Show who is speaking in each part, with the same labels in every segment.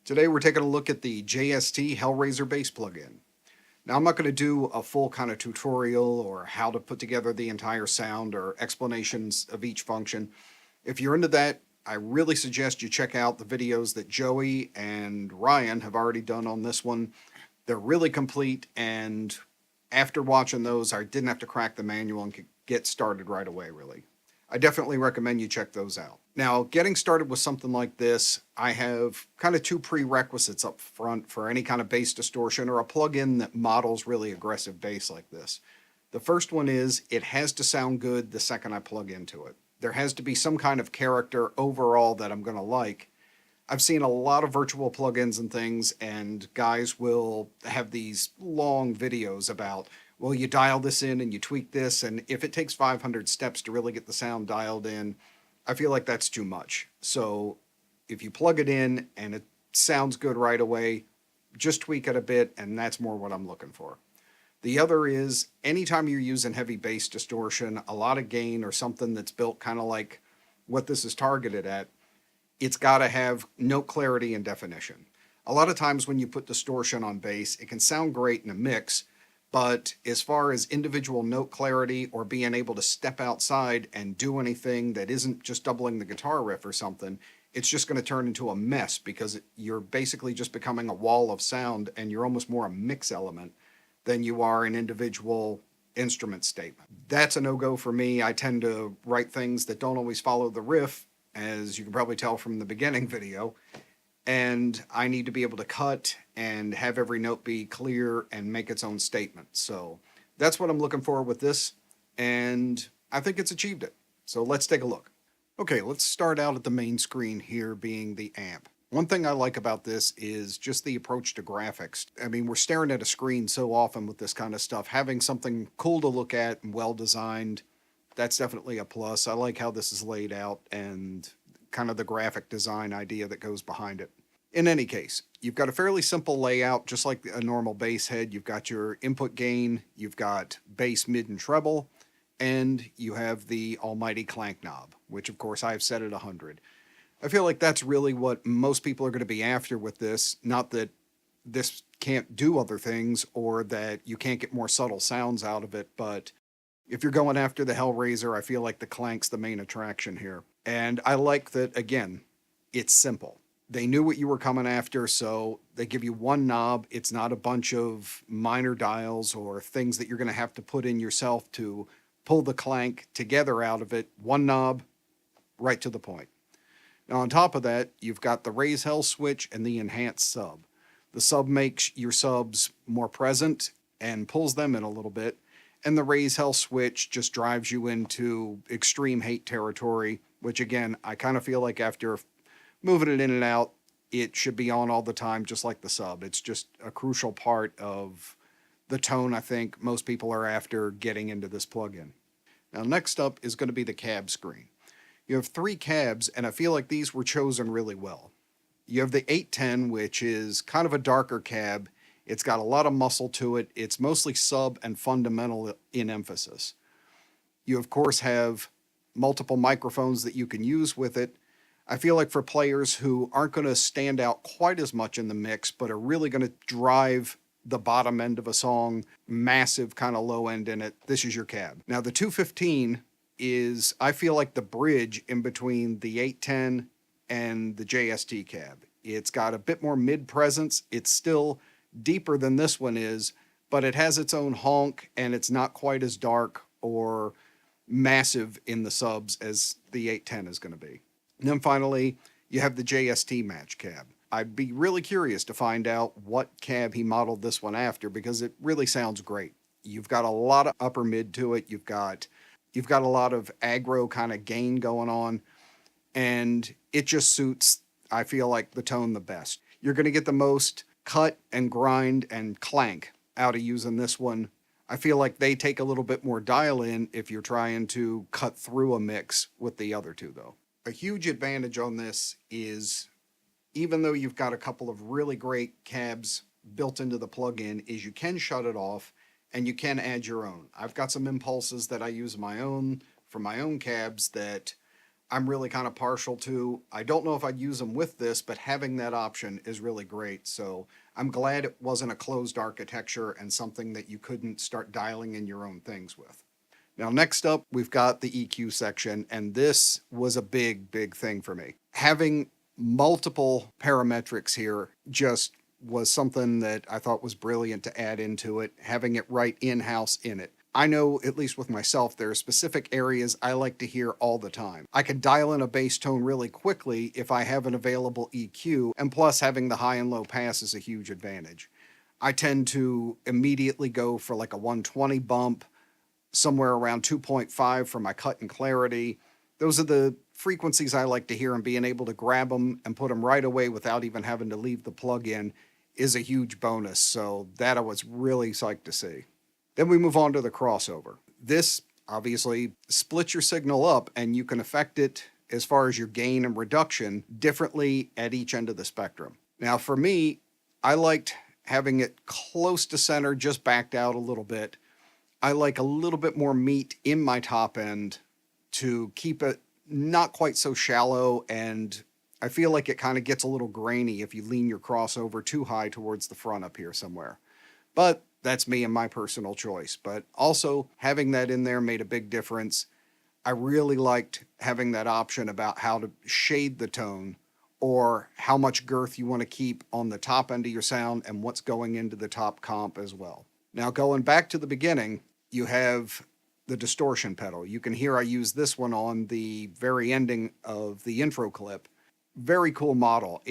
Speaker 1: Today we're taking a look at the JST Hellraiser bass plugin. Now I'm not going to do a full kind of tutorial or how to put together the entire sound or explanations of each function. If you're into that, I really suggest you check out the videos that Joey and Ryan have already done on this one. They're really complete, and after watching those, I didn't have to crack the manual and could get started right away, really. I definitely recommend you check those out. Now, getting started with something like this, I have kind of two prerequisites up front for any kind of bass distortion or a plugin that models really aggressive bass like this. The first one is it has to sound good the second I plug into it. There has to be some kind of character overall that I'm going to like. I've seen a lot of virtual plugins and things, and guys will have these long videos about, well, you dial this in and you tweak this, and if it takes 500 steps to really get the sound dialed in, I feel like that's too much. So if you plug it in and it sounds good right away, just tweak it a bit, and that's more what I'm looking for. The other is, anytime you're using heavy bass distortion, a lot of gain, or something that's built kind of like what this is targeted at, it's got to have note clarity and definition. A lot of times when you put distortion on bass, it can sound great in a mix, but as far as individual note clarity or being able to step outside and do anything that isn't just doubling the guitar riff or something, it's just going to turn into a mess because you're basically just becoming a wall of sound, and you're almost more a mix element than you are an individual instrument statement. That's a no-go for me. I tend to write things that don't always follow the riff, as you can probably tell from the beginning video, and I need to be able to cut and have every note be clear and make its own statement. So that's what I'm looking for with this, and I think it's achieved it. So let's take a look. Okay, let's start out at the main screen here, being the amp. One thing I like about this is just the approach to graphics. I mean, we're staring at a screen so often with this kind of stuff. Having something cool to look at and well designed, that's definitely a plus. I like how this is laid out and kind of the graphic design idea that goes behind it. In any case, you've got a fairly simple layout, just like a normal bass head. You've got your input gain, you've got bass, mid, and treble, and you have the almighty clank knob, which of course I've set at 100. I feel like that's really what most people are going to be after with this. Not that this can't do other things or that you can't get more subtle sounds out of it, but if you're going after the Hellraiser, I feel like the clank's the main attraction here. And I like that, again, it's simple. They knew what you were coming after, so they give you one knob. It's not a bunch of minor dials or things that you're going to have to put in yourself to pull the clank together out of it. One knob, right to the point. Now, on top of that, you've got the raise hell switch and the enhance sub. The sub makes your subs more present and pulls them in a little bit, and the raise hell switch just drives you into extreme hate territory, which again, I kind of feel like after moving it in and out, it should be on all the time, just like the sub. It's just a crucial part of the tone I think most people are after getting into this plugin. Now, next up is going to be the cab screen. You have 3 cabs, and I feel like these were chosen really well. You have the 810, which is kind of a darker cab. It's got a lot of muscle to it. It's mostly sub and fundamental in emphasis. You, of course, have multiple microphones that you can use with it. I feel like for players who aren't going to stand out quite as much in the mix, but are really going to drive the bottom end of a song, massive kind of low end in it, this is your cab. Now, the 215 is, I feel like, the bridge in between the 810 and the JST cab. It's got a bit more mid presence. It's still deeper than this one is, but it has its own honk, and it's not quite as dark or massive in the subs as the 810 is going to be. And then finally, you have the JST match cab. I'd be really curious to find out what cab he modeled this one after, because it really sounds great. You've got a lot of upper mid to it. You've got a lot of aggro kind of gain going on, and it just suits, I feel like, the tone the best. You're going to get the most cut and grind and clank out of using this one. I feel like they take a little bit more dial in if you're trying to cut through a mix with the other two, though. A huge advantage on this is, even though you've got a couple of really great cabs built into the plugin, is you can shut it off and you can add your own. I've got some impulses that I use my own for my own cabs that I'm really kind of partial to. I don't know if I'd use them with this, but having that option is really great. So I'm glad it wasn't a closed architecture and something that you couldn't start dialing in your own things with. Now, next up, we've got the EQ section, and this was a big, big thing for me. Having multiple parametrics here just was something that I thought was brilliant to add into it, having it right in-house in it. I know, at least with myself, there are specific areas I like to hear all the time. I can dial in a bass tone really quickly if I have an available EQ, and plus having the high and low pass is a huge advantage. I tend to immediately go for like a 120 bump, somewhere around 2.5 for my cut and clarity. Those are the frequencies I like to hear, and being able to grab them and put them right away without even having to leave the plug-in is a huge bonus. So that I was really psyched to see. Then we move on to the crossover. This obviously splits your signal up, and you can affect it as far as your gain and reduction differently at each end of the spectrum. Now for me, I liked having it close to center, just backed out a little bit. I like a little bit more meat in my top end to keep it not quite so shallow, and I feel like it kind of gets a little grainy if you lean your crossover too high towards the front up here somewhere. But that's me and my personal choice. But also having that in there made a big difference. I really liked having that option about how to shade the tone or how much girth you want to keep on the top end of your sound and what's going into the top comp as well. Now, going back to the beginning, you have the distortion pedal. You can hear I use this one on the very ending of the intro clip. Very cool model.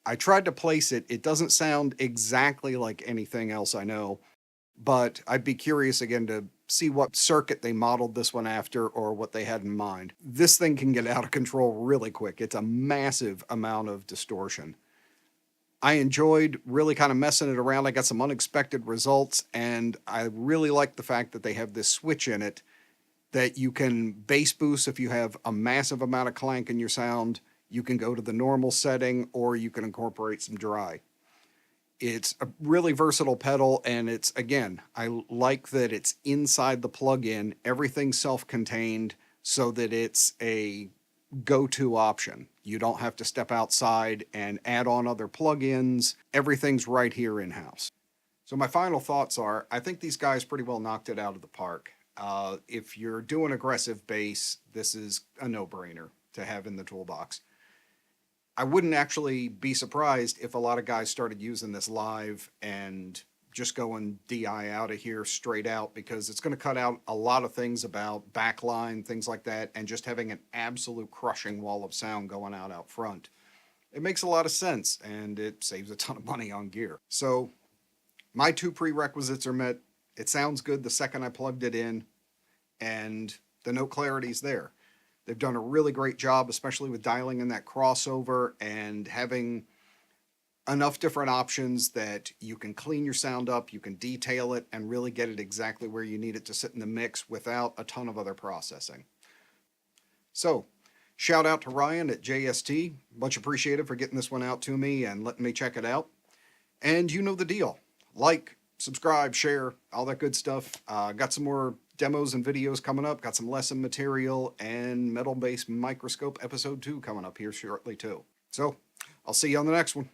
Speaker 1: I tried to place it. It doesn't sound exactly like anything else I know, but I'd be curious again to see what circuit they modeled this one after or what they had in mind. This thing can get out of control really quick. It's a massive amount of distortion. I enjoyed really kind of messing it around. I got some unexpected results, and I really like the fact that they have this switch in it that you can bass boost if you have a massive amount of clank in your sound. You can go to the normal setting, or you can incorporate some dry. It's a really versatile pedal, and it's, again, I like that it's inside the plug-in, everything's self-contained, so that it's a go-to option. You don't have to step outside and add on other plugins. Everything's right here in-house. So my final thoughts are, I think these guys pretty well knocked it out of the park. If you're doing aggressive bass, this is a no-brainer to have in the toolbox. I wouldn't actually be surprised if a lot of guys started using this live and just going DI out of here straight out, because it's going to cut out a lot of things about backline, things like that, and just having an absolute crushing wall of sound going out front. It makes a lot of sense, and it saves a ton of money on gear. So my two prerequisites are met. It sounds good the second I plugged it in, and the note clarity's there. They've done a really great job, especially with dialing in that crossover and having enough different options that you can clean your sound up, you can detail it, and really get it exactly where you need it to sit in the mix without a ton of other processing. So, shout out to Ryan at JST. Much appreciated for getting this one out to me and letting me check it out. And you know the deal. Like, subscribe, share, all that good stuff. Got some more demos and videos coming up, got some lesson material, and Metal Bass Microscope episode 2 coming up here shortly too. So, I'll see you on the next one.